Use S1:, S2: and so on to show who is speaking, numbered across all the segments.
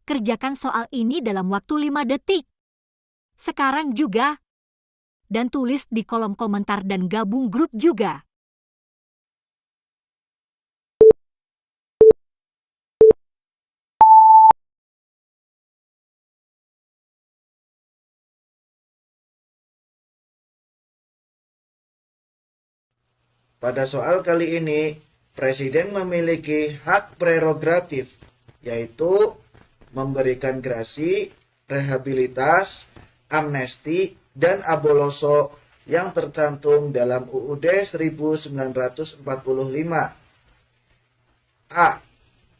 S1: Kerjakan soal ini dalam waktu 5 detik. Sekarang juga. Dan tulis di kolom komentar dan gabung grup juga.
S2: Pada soal kali ini, Presiden memiliki hak prerogatif, yaitu memberikan gerasi, rehabilitas, amnesti, dan aboloso yang tercantum dalam UUD 1945. A.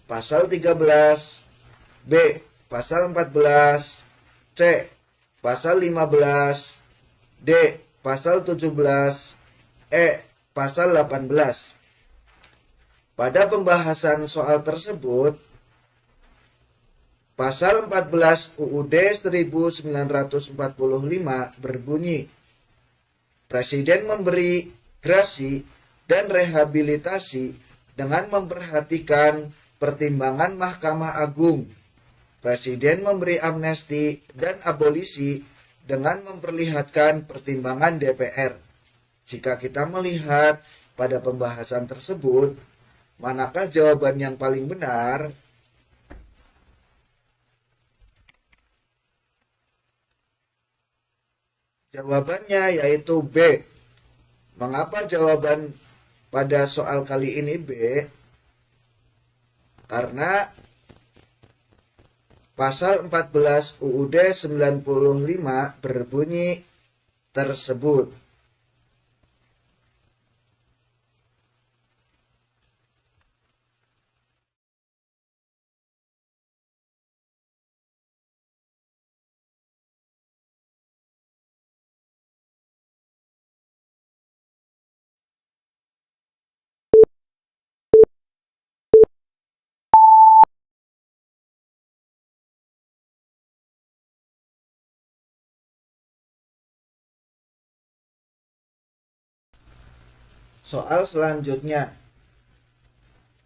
S2: Pasal 13, B. Pasal 14, C. Pasal 15, D. Pasal 17, E. Pasal 18. Pada pembahasan soal tersebut, Pasal 14 UUD 1945 berbunyi, Presiden memberi gerasi dan rehabilitasi dengan memperhatikan pertimbangan Mahkamah Agung. Presiden memberi amnesti dan abolisi dengan memperlihatkan pertimbangan DPR. Jika kita melihat pada pembahasan tersebut, manakah jawaban yang paling benar? Jawabannya yaitu B. Mengapa jawaban pada soal kali ini B? Karena Pasal 14 UUD 95 berbunyi tersebut. Soal selanjutnya,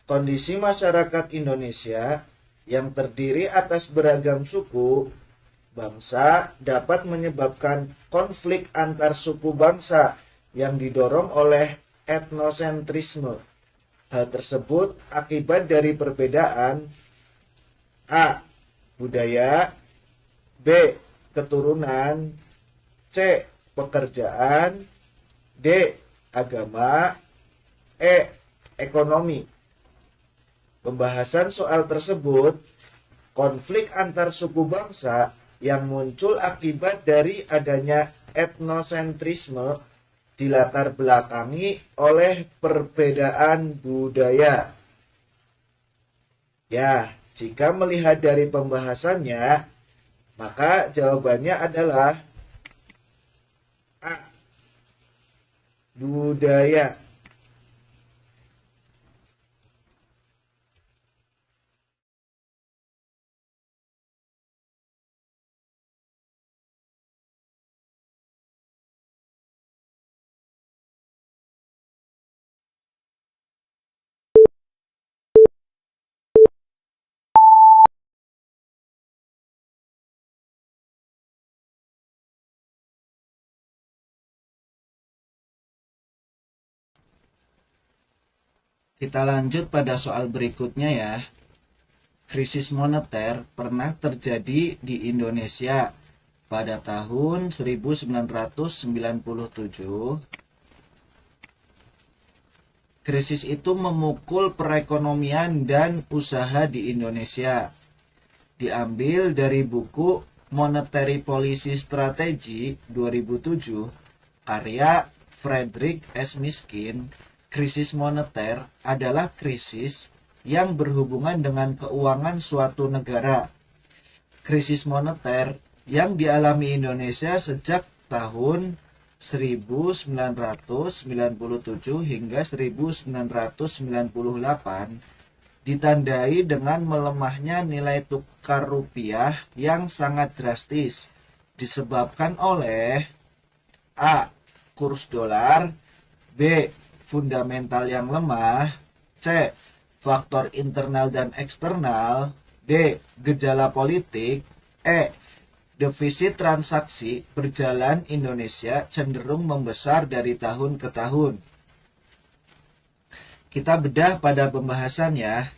S2: kondisi masyarakat Indonesia yang terdiri atas beragam suku, bangsa dapat menyebabkan konflik antar suku bangsa yang didorong oleh etnosentrisme. Hal tersebut akibat dari perbedaan A. Budaya, B. Keturunan, C. Pekerjaan, D. Agama, E. Ekonomi. Pembahasan soal tersebut, konflik antar suku bangsa yang muncul akibat dari adanya etnosentrisme dilatar belakangi oleh perbedaan budaya. Ya, jika melihat dari pembahasannya, maka jawabannya adalah A. Budaya. Kita lanjut pada soal berikutnya ya. Krisis moneter pernah terjadi di Indonesia pada tahun 1997. Krisis itu memukul perekonomian dan usaha di Indonesia. Diambil dari buku Monetary Policy Strategy 2007, karya Frederick S. Miskin. Krisis moneter adalah krisis yang berhubungan dengan keuangan suatu negara. Krisis moneter yang dialami Indonesia sejak tahun 1997 hingga 1998 ditandai dengan melemahnya nilai tukar rupiah yang sangat drastis disebabkan oleh A. Kurs dolar, B. Fundamental yang lemah, C. Faktor internal dan eksternal, D. Gejala politik. E. Defisit transaksi berjalan Indonesia cenderung membesar dari tahun ke tahun. Kita bedah pada pembahasan ya.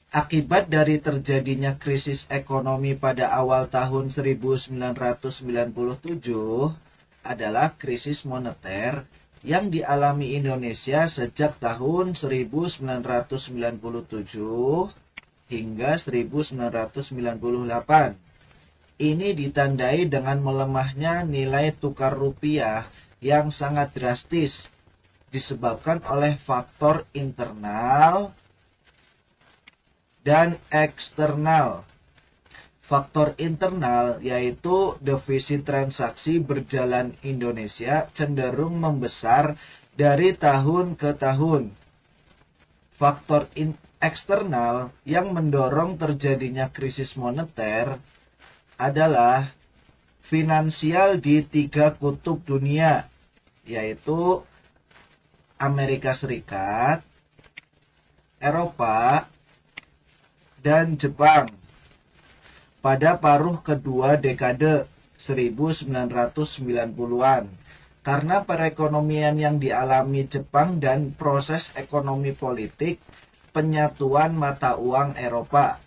S2: Akibat dari terjadinya krisis ekonomi pada awal tahun 1997 adalah krisis moneter yang dialami Indonesia sejak tahun 1997 hingga 1998. Ini ditandai dengan melemahnya nilai tukar rupiah yang sangat drastis disebabkan oleh faktor internal dan eksternal. Faktor internal yaitu defisit transaksi berjalan Indonesia cenderung membesar dari tahun ke tahun. Faktor eksternal yang mendorong terjadinya krisis moneter adalah finansial di 3 kutub dunia, yaitu Amerika Serikat, Eropa, dan Jepang pada paruh kedua dekade 1990-an karena perekonomian yang dialami Jepang dan proses ekonomi politik penyatuan mata uang Eropa.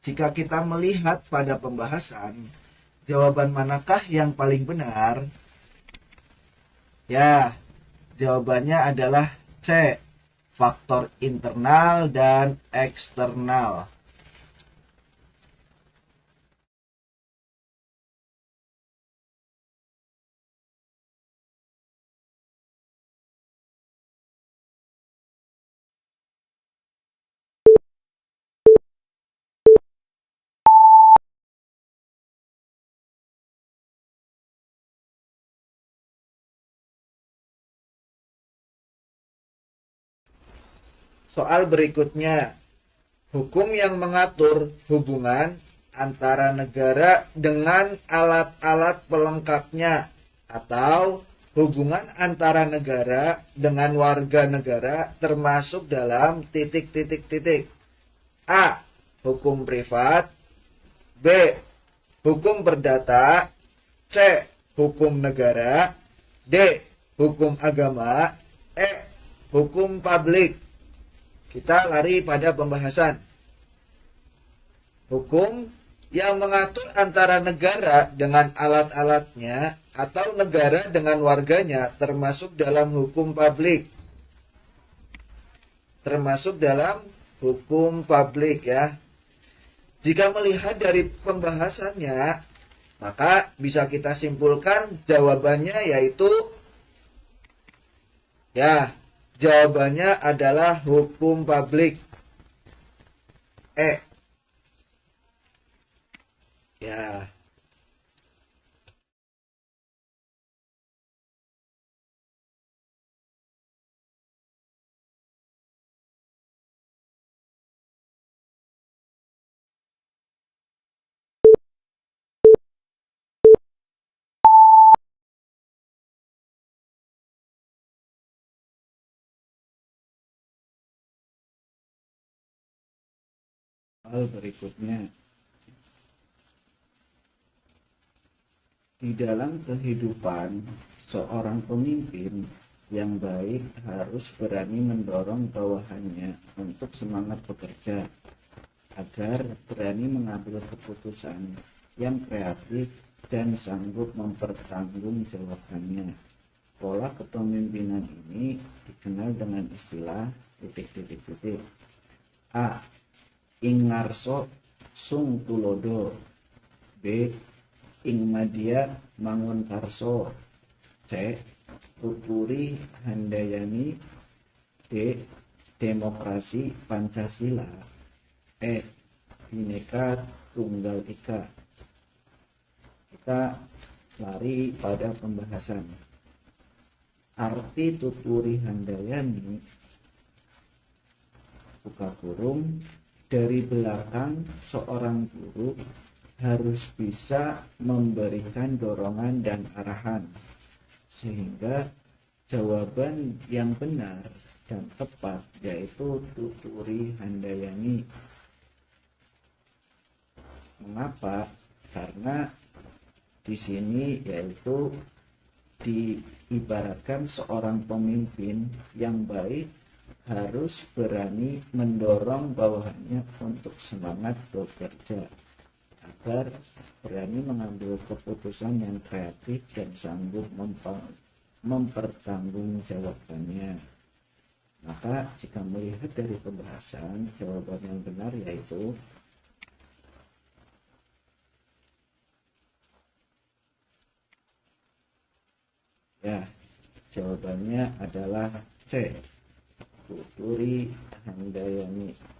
S2: Jika kita melihat pada pembahasan, jawaban manakah yang paling benar? Ya, jawabannya adalah C. Faktor internal dan eksternal. Soal berikutnya, hukum yang mengatur hubungan antara negara dengan alat-alat pelengkapnya atau hubungan antara negara dengan warga negara termasuk dalam titik-titik-titik. A. Hukum privat. B. Hukum perdata. C. Hukum negara. D. Hukum agama. E. Hukum publik. Kita lari pada pembahasan. Hukum yang mengatur antara negara dengan alat-alatnya atau negara dengan warganya termasuk dalam hukum publik. Termasuk dalam hukum publik ya. Jika melihat dari pembahasannya, maka bisa kita simpulkan jawabannya yaitu ya, jawabannya adalah hukum publik. E. Ya. Hal berikutnya, di dalam kehidupan seorang pemimpin yang baik harus berani mendorong bawahannya untuk semangat bekerja agar berani mengambil keputusan yang kreatif dan sanggup mempertanggungjawabkannya. Pola kepemimpinan ini dikenal dengan istilah titik-titik-titik. A. Ingarso Sung Tulodo. B. Ingmadia Mangunkarso. C. Tuturi Handayani. D. Demokrasi Pancasila. E. Bhinneka Tunggal Ika. Kita lari pada pembahasan. Arti Tuturi Handayani, buka kurung, dari belakang seorang guru harus bisa memberikan dorongan dan arahan sehingga jawaban yang benar dan tepat yaitu Tuturi Handayani. Mengapa? Karena di sini yaitu diibaratkan seorang pemimpin yang baik harus berani mendorong bawahannya untuk semangat bekerja agar berani mengambil keputusan yang kreatif dan sanggup mempertanggungjawabkannya. Maka jika melihat dari pembahasan, jawaban yang benar yaitu ya, jawabannya adalah C. Putri Handayani.